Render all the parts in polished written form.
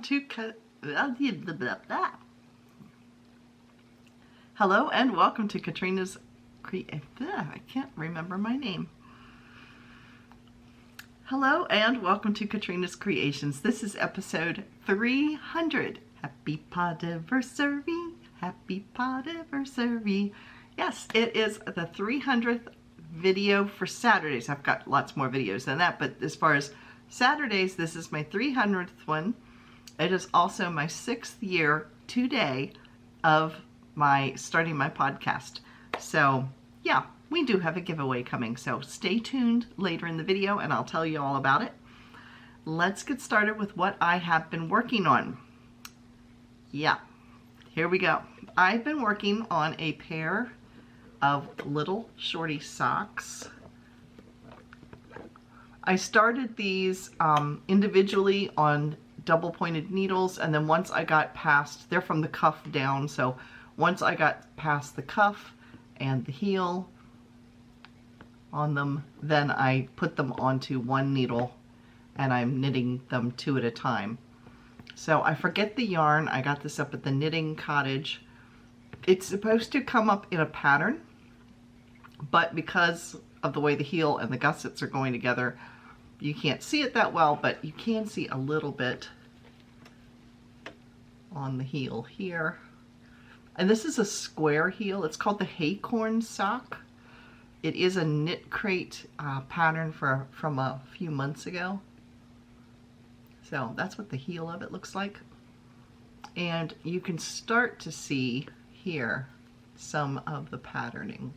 to Hello and welcome to Katrina's I can't remember my name. Hello and welcome to Katrina's Creations. This is episode 300. Happy Podiversary. Happy Podiversary. Yes, it is the 300th video for Saturdays. I've got lots more videos than that, but as far as Saturdays, this is my 300th one. It is also my 6th year today of starting my podcast. So yeah, we do have a giveaway coming, so stay tuned later in the video and I'll tell you all about it. Let's get started with what I have been working on. Yeah, here we go. I've been working on a pair of little shorty socks. I started these individually on double pointed needles, and then once I got past, they're from the cuff down, so once I got past the cuff and the heel on them, then I put them onto one needle and I'm knitting them 2 at a time. So I forget the yarn. I got this up at the Knitting Cottage. It's supposed to come up in a pattern, but because of the way the heel and the gussets are going together, you can't see it that well, but you can see a little bit on the heel here. And this is a square heel. It's called the Haycorn sock. It is a Knit Crate pattern from a few months ago. So that's what the heel of it looks like. And you can start to see here some of the patterning.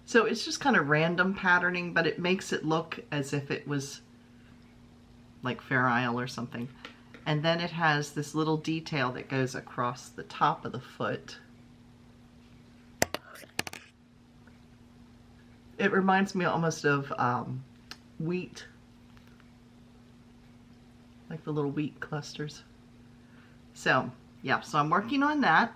So it's just kind of random patterning, but it makes it look as if it was like Fair Isle or something. And then it has this little detail that goes across the top of the foot. It reminds me almost of wheat, like the little wheat clusters. So yeah, so I'm working on that.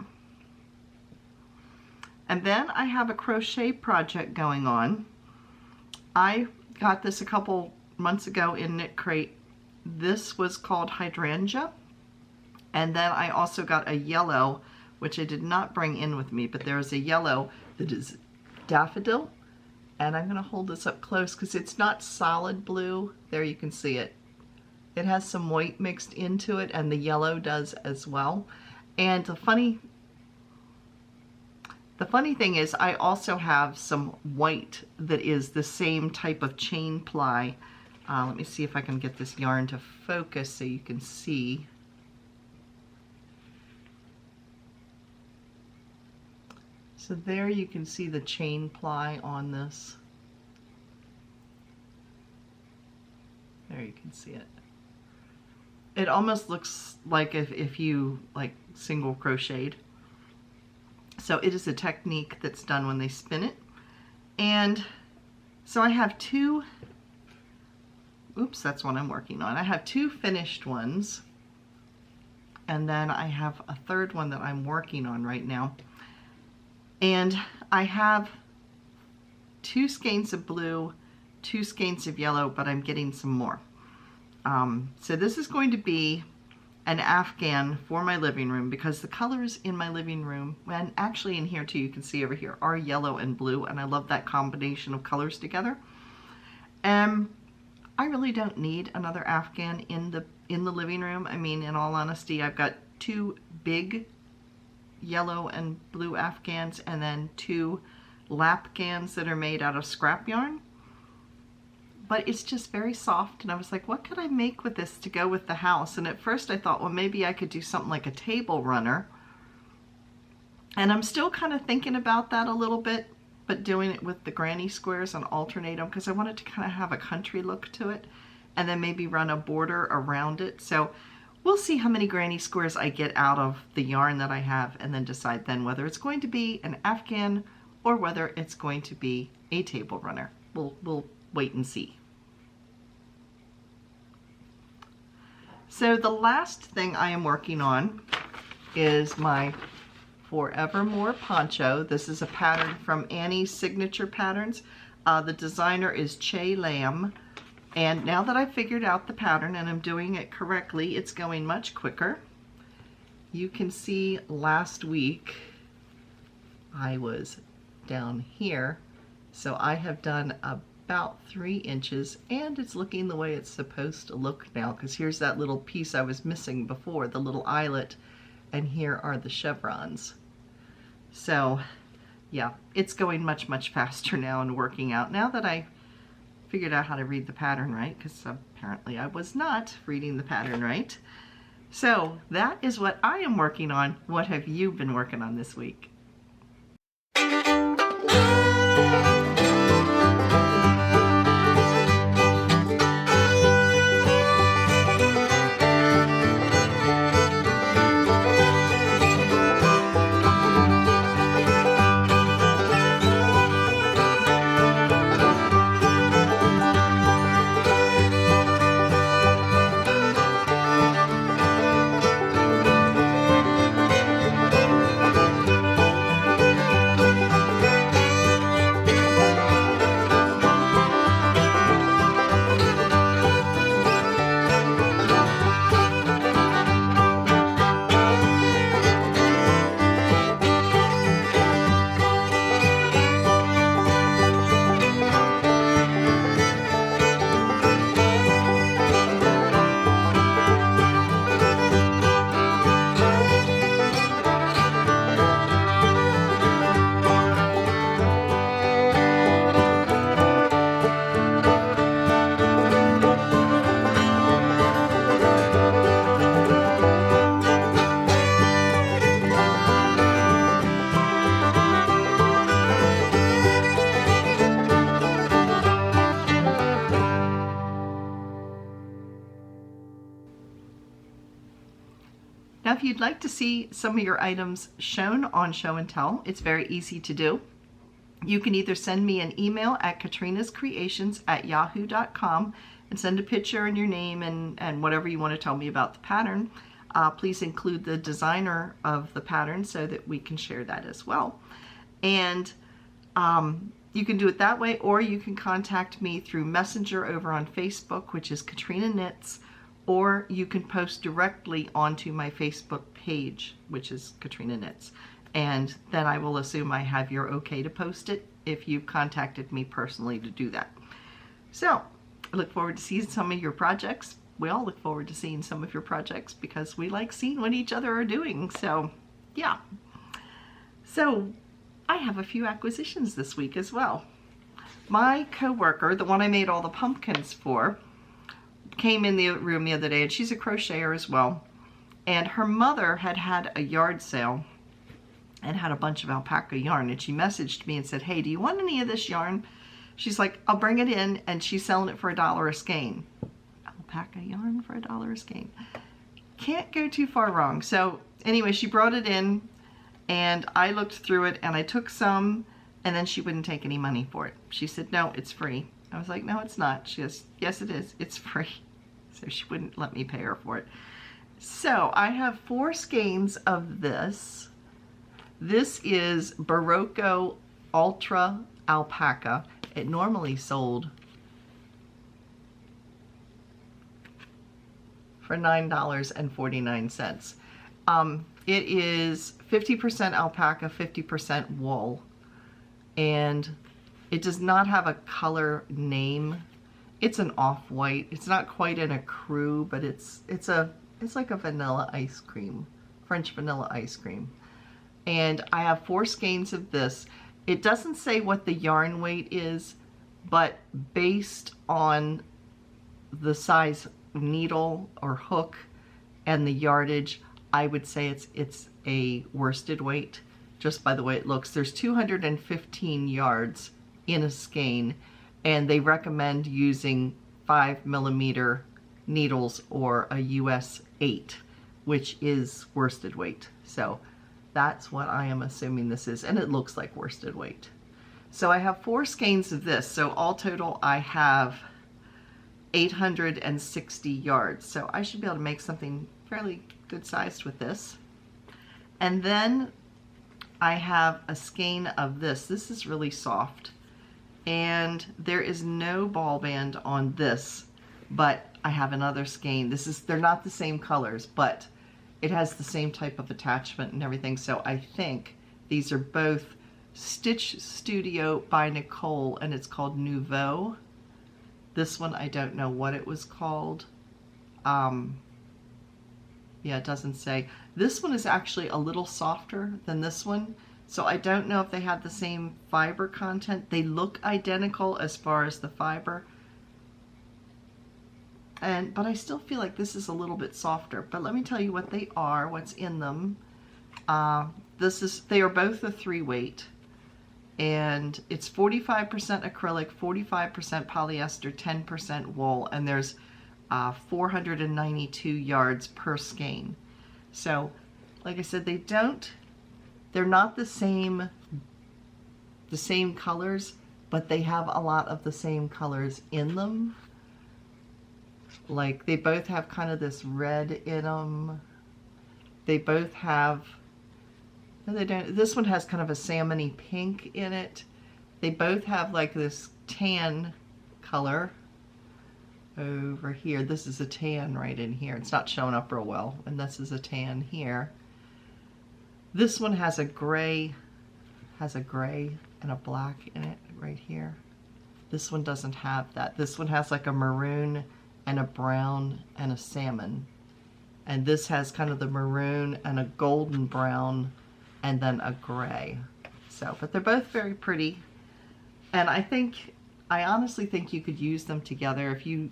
And then I have a crochet project going on. I got this a couple months ago in Knit Crate. This was called Hydrangea. And then I also got a yellow, which I did not bring in with me, but there's a yellow that is Daffodil. And I'm gonna hold this up close because it's not solid blue. There you can see it. It has some white mixed into it, and the yellow does as well. And the funny thing is I also have some white that is the same type of chain ply. Let me see if I can get this yarn to focus so you can see. So there you can see the chain ply on this. There you can see it. It almost looks like if you like single crocheted. So it is a technique that's done when they spin it. And so I have two, oops, that's what I'm working on. I have 2 finished ones. And then I have a third one that I'm working on right now. And I have 2 skeins of blue, 2 skeins of yellow, but I'm getting some more. So this is going to be an Afghan for my living room because the colors in my living room, and actually in here too, you can see over here, are yellow and blue, and I love that combination of colors together. I really don't need another Afghan in the living room. I mean, in all honesty, I've got 2 big yellow and blue Afghans and then 2 lapgans that are made out of scrap yarn. But it's just very soft, and I was like, what could I make with this to go with the house? And at first I thought, well, maybe I could do something like a table runner. And I'm still kind of thinking about that a little bit, but doing it with the granny squares and alternate them because I wanted to kind of have a country look to it, and then maybe run a border around it. So we'll see how many granny squares I get out of the yarn that I have, and then decide then whether it's going to be an Afghan or whether it's going to be a table runner. We'll wait and see. So the last thing I am working on is my Forevermore poncho. This is a pattern from Annie's Signature Patterns. The designer is Che Lamb, And now that I've figured out the pattern and I'm doing it correctly, it's going much quicker. You can see last week I was down here, so I have done about 3 inches, and it's looking the way it's supposed to look now, because here's that little piece I was missing before, the little eyelet, and here are the chevrons. So yeah, it's going much, much faster now and working out now that I figured out how to read the pattern right, because apparently I was not reading the pattern right. So that is what I am working on. What have you been working on this week? Now, if you'd like to see some of your items shown on Show and Tell, it's very easy to do. You can either send me an email at KatrinasCreations@yahoo.com and send a picture and your name and whatever you want to tell me about the pattern. Please include the designer of the pattern so that we can share that as well. And you can do it that way, or you can contact me through Messenger over on Facebook, which is Katrina Knits, or you can post directly onto my Facebook page, which is Katrina Knits. And then I will assume I have your okay to post it if you've contacted me personally to do that. So I look forward to seeing some of your projects. We all look forward to seeing some of your projects because we like seeing what each other are doing. So yeah. So I have a few acquisitions this week as well. My coworker, the one I made all the pumpkins for, came in the room the other day, and she's a crocheter as well. And her mother had had a yard sale and had a bunch of alpaca yarn, and she messaged me and said, hey, do you want any of this yarn? She's like, I'll bring it in, and she's selling it for $1 a skein. Alpaca yarn for $1 a skein. Can't go too far wrong. So anyway, she brought it in, and I looked through it, and I took some, and then she wouldn't take any money for it. She said, no, it's free. I was like, no, it's not. She goes, yes, it is. It's free. So she wouldn't let me pay her for it. So I have 4 skeins of this. This is Barocco Ultra Alpaca. It normally sold for $9.49. It is 50% alpaca, 50% wool, and it does not have a color name. It's an off-white. It's not quite in a crew, but it's like a vanilla ice cream, French vanilla ice cream. And I have 4 skeins of this. It doesn't say what the yarn weight is, but based on the size needle or hook and the yardage, I would say it's a worsted weight, just by the way it looks. There's 215 yards in a skein, and they recommend using 5mm needles or a US 8, which is worsted weight. So that's what I am assuming this is, and it looks like worsted weight. So I have 4 skeins of this, so all total I have 860 yards. So I should be able to make something fairly good sized with this. And then I have a skein of this. This is really soft, and there is no ball band on this. but I have another skein. They're not the same colors, but it has the same type of attachment and everything. So I think these are both Stitch Studio by Nicole, and it's called Nouveau. This one, I don't know what it was called. Yeah, it doesn't say. This one is actually a little softer than this one, so I don't know if they have the same fiber content. They look identical as far as the fiber, but I still feel like this is a little bit softer. But let me tell you what they are, what's in them. They are both a 3-weight, and it's 45% acrylic, 45% polyester, 10% wool, and there's 492 yards per skein. So, like I said, they're not the same colors, but they have a lot of the same colors in them. Like, they both have kind of this red in them. They both have, no, they don't. This one has kind of a salmony pink in it. They both have like this tan color over here. This is a tan right in here. It's not showing up real well, and this is a tan here. This one has a gray and a black in it right here. This one doesn't have that. This one has like a maroon and a brown and a salmon. And this has kind of the maroon and a golden brown and then a gray. So, but they're both very pretty. And I honestly think you could use them together. If you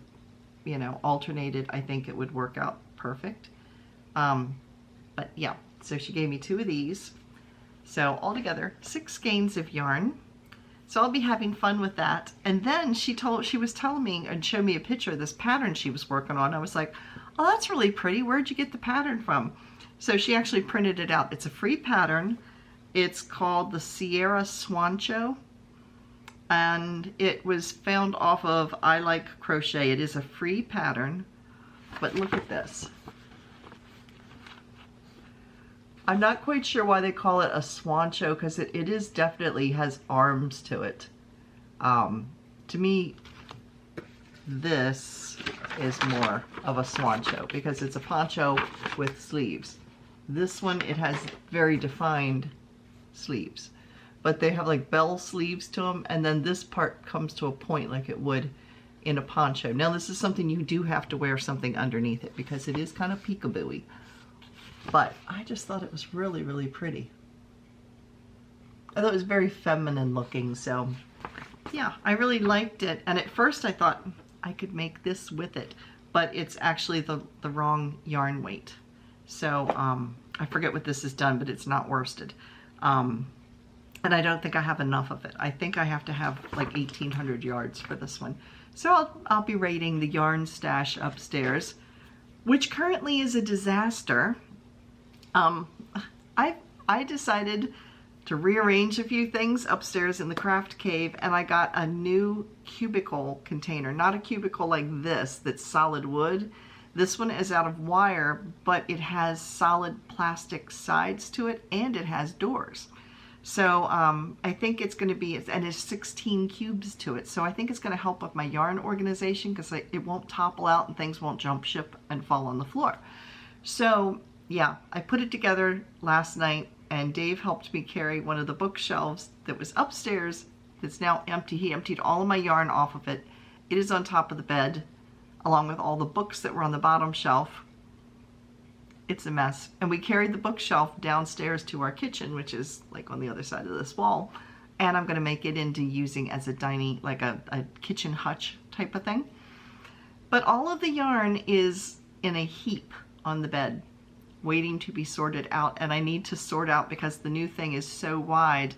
know, alternated, I think it would work out perfect. But yeah, so she gave me 2 of these. So altogether, 6 skeins of yarn. So I'll be having fun with that. And then she was telling me and showed me a picture of this pattern she was working on. I was like, oh, that's really pretty. Where'd you get the pattern from? So she actually printed it out. It's a free pattern. It's called the Sierra Swancho, and it was found off of I Like Crochet. It is a free pattern, but look at this. I'm not quite sure why they call it a Swancho, because it is definitely has arms to it. To me, this is more of a Swancho because it's a poncho with sleeves. This one, it has very defined sleeves, but they have like bell sleeves to them, and then this part comes to a point like it would in a poncho. Now this is something you do have to wear something underneath it because it is kind of peekaboo-y, but I just thought it was really, really pretty. I thought it was very feminine looking, so yeah, I really liked it. And at first I thought I could make this with it, but it's actually the wrong yarn weight. So I forget what this is done, but it's not worsted. And I don't think I have enough of it. I think I have to have like 1,800 yards for this one. So I'll be raiding the yarn stash upstairs, which currently is a disaster. I decided to rearrange a few things upstairs in the craft cave, and I got a new cubicle container. Not a cubicle like this that's solid wood. This one is out of wire, but it has solid plastic sides to it, and it has doors. So I think it's going to be, and there's 16 cubes to it, so I think it's going to help with my yarn organization because it won't topple out and things won't jump ship and fall on the floor. So yeah, I put it together last night, and Dave helped me carry one of the bookshelves that was upstairs that's now empty. He emptied all of my yarn off of it. It is on top of the bed, along with all the books that were on the bottom shelf. It's a mess. And we carried the bookshelf downstairs to our kitchen, which is like on the other side of this wall. And I'm going to make it into using as a dining, like a kitchen hutch type of thing. But all of the yarn is in a heap on the bed, waiting to be sorted out. And I need to sort out because the new thing is so wide.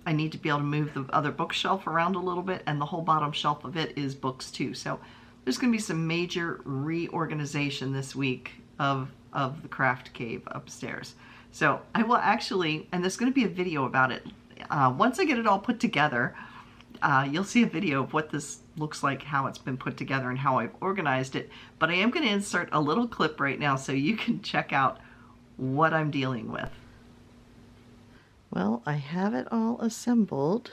I need to be able to move the other bookshelf around a little bit, and the whole bottom shelf of it is books too. So there's going to be some major reorganization this week of the craft cave upstairs. So I will actually, and there's going to be a video about it. Once I get it all put together, you'll see a video of what this looks like, how it's been put together and how I've organized it. But I am going to insert a little clip right now so you can check out what I'm dealing with. Well, I have it all assembled.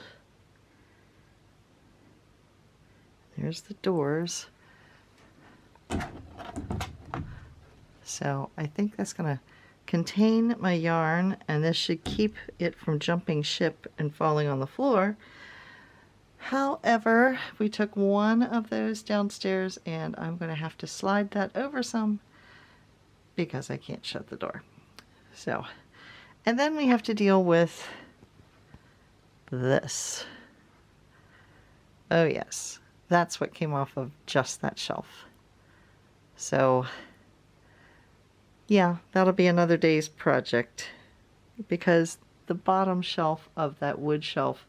There's the doors. So I think that's going to contain my yarn, and this should keep it from jumping ship and falling on the floor. However, we took one of those downstairs and I'm going to have to slide that over some because I can't shut the door. So, and then we have to deal with this. Oh yes, that's what came off of just that shelf. So yeah, that'll be another day's project because the bottom shelf of that wood shelf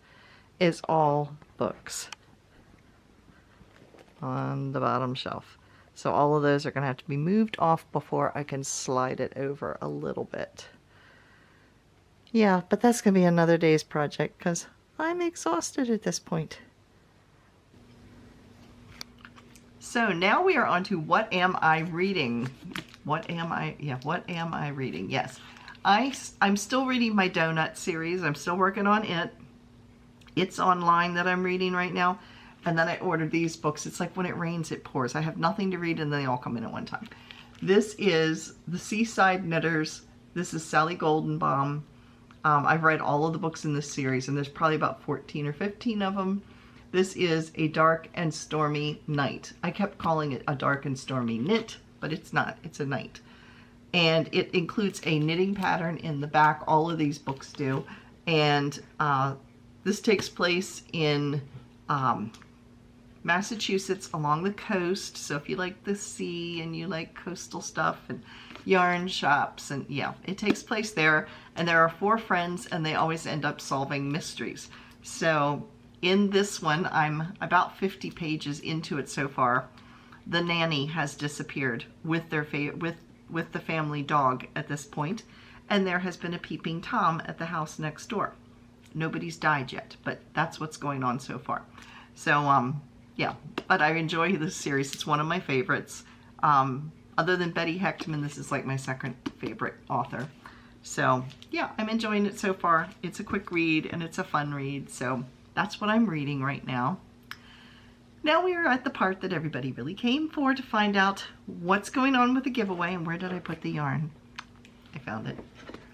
is all books on the bottom shelf. So all of those are going to have to be moved off before I can slide it over a little bit. Yeah, but that's going to be another day's project because I'm exhausted at this point. So now we are on to what am I reading? What am I reading? Yes, I'm still reading my donut series. I'm still working on it. It's online that I'm reading right now. And then I ordered these books. It's like when it rains, it pours. I have nothing to read and they all come in at one time. This is The Seaside Knitters. This is Sally Goldenbaum. I've read all of the books in this series and there's probably about 14 or 15 of them. This is A Dark and Stormy Night. I kept calling it A Dark and Stormy Knit, but it's not. It's a night. And it includes a knitting pattern in the back. All of these books do. And this takes place in Massachusetts along the coast. So if you like the sea and you like coastal stuff and yarn shops, and yeah, it takes place there. And there are 4 friends and they always end up solving mysteries. So in this one, I'm about 50 pages into it so far. The nanny has disappeared with their with the family dog at this point, and there has been a peeping Tom at the house next door. Nobody's died yet, but that's what's going on so far. So yeah, but I enjoy this series. It's one of my favorites. Other than Betty Hechtman, this is like my second favorite author. So yeah, I'm enjoying it so far. It's a quick read and it's a fun read. So that's what I'm reading right now. Now we are at the part that everybody really came for, to find out what's going on with the giveaway and where did I put the yarn. I found it.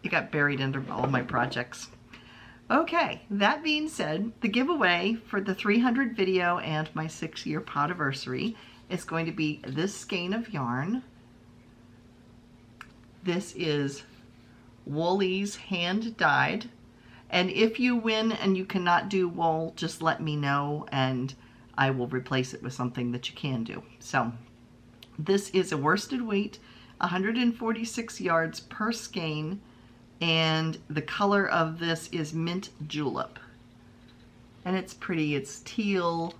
It got buried under all my projects. Okay, that being said, the giveaway for the 300 video and my 6-year Podiversary is going to be this skein of yarn. This is Woolly's hand dyed. And if you win and you cannot do wool, just let me know and I will replace it with something that you can do. So this is a worsted weight, 146 yards per skein. And the color of this is Mint Julep. And it's pretty. It's teal.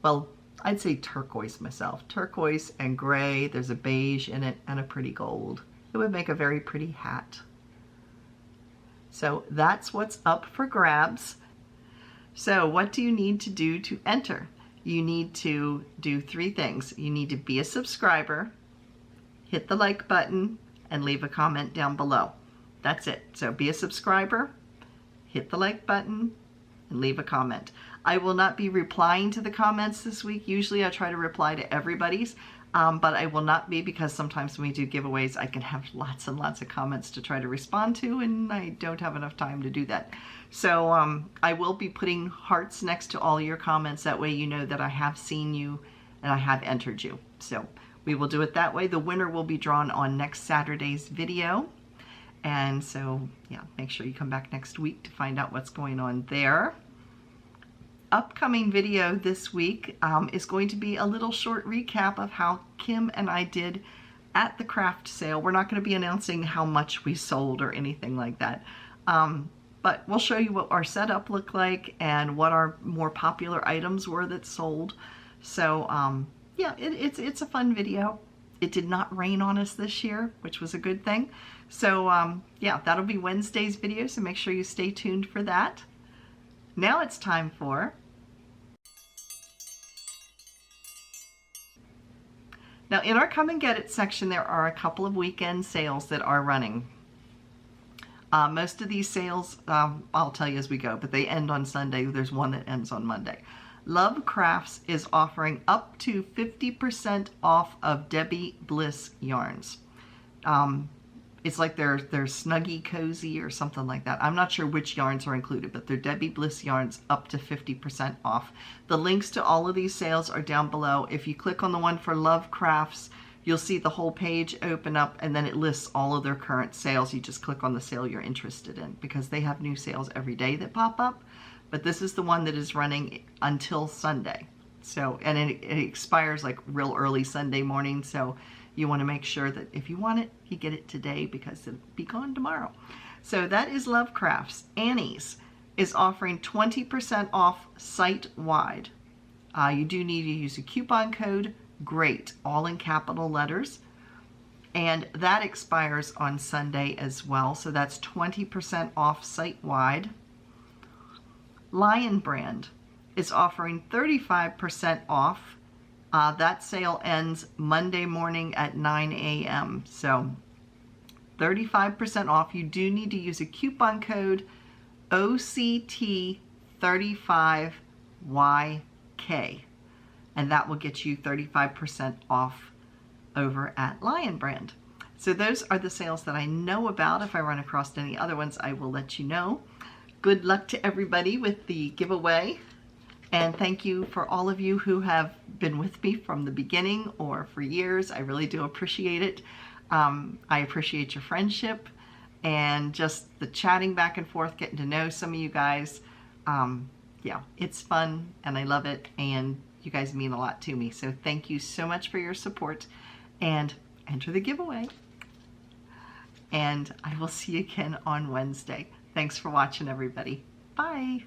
Well, I'd say turquoise myself. Turquoise and gray. There's a beige in it and a pretty gold. It would make a very pretty hat. So that's what's up for grabs. So what do you need to do to enter? You need to do 3 things. You need to be a subscriber, hit the like button, and leave a comment down below. That's it. So be a subscriber, hit the like button, and leave a comment. I will not be replying to the comments this week. Usually I try to reply to everybody's, but I will not be because sometimes when we do giveaways, I can have lots and lots of comments to try to respond to, and I don't have enough time to do that. So I will be putting hearts next to all your comments. That way you know that I have seen you and I have entered you. So we will do it that way. The winner will be drawn on next Saturday's video. And so, yeah, make sure you come back next week to find out what's going on there. Upcoming video this week is going to be a little short recap of how Kim and I did at the craft sale. We're not going to be announcing how much we sold or anything like that. But we'll show you what our setup looked like and what our more popular items were that sold. So, yeah, it's a fun video. It did not rain on us this year, which was a good thing. So yeah, that'll be Wednesday's video, so make sure you stay tuned for that. Now it's time for... Now in our Come and Get It section, there are a couple of weekend sales that are running. Most of these sales, I'll tell you as we go, but they end on Sunday. There's one that ends on Monday. Lovecrafts is offering up to 50% off of Debbie Bliss yarns. It's like they're Snuggy Cozy or something like that. I'm not sure which yarns are included, but they're Debbie Bliss yarns up to 50% off. The links to all of these sales are down below. If you click on the one for Lovecrafts, you'll see the whole page open up, and then it lists all of their current sales. You just click on the sale you're interested in, because they have new sales every day that pop up. But this is the one that is running until Sunday. So, and it expires like real early Sunday morning. So you want to make sure that if you want it, you get it today, because it'll be gone tomorrow. So that is Lovecrafts. Annie's is offering 20% off site-wide. You do need to use a coupon code, GREAT, all in capital letters. And that expires on Sunday as well. So that's 20% off site-wide. Lion Brand is offering 35% off. That sale ends Monday morning at 9 a.m. So 35% off. You do need to use a coupon code OCT35YK, and that will get you 35% off over at Lion Brand. So those are the sales that I know about. If I run across any other ones, I will let you know. Good luck to everybody with the giveaway. And thank you for all of you who have been with me from the beginning or for years. I really do appreciate it. I appreciate your friendship and just the chatting back and forth, getting to know some of you guys. Yeah, it's fun and I love it, and you guys mean a lot to me. So thank you so much for your support, and enter the giveaway. And I will see you again on Wednesday. Thanks for watching, everybody. Bye.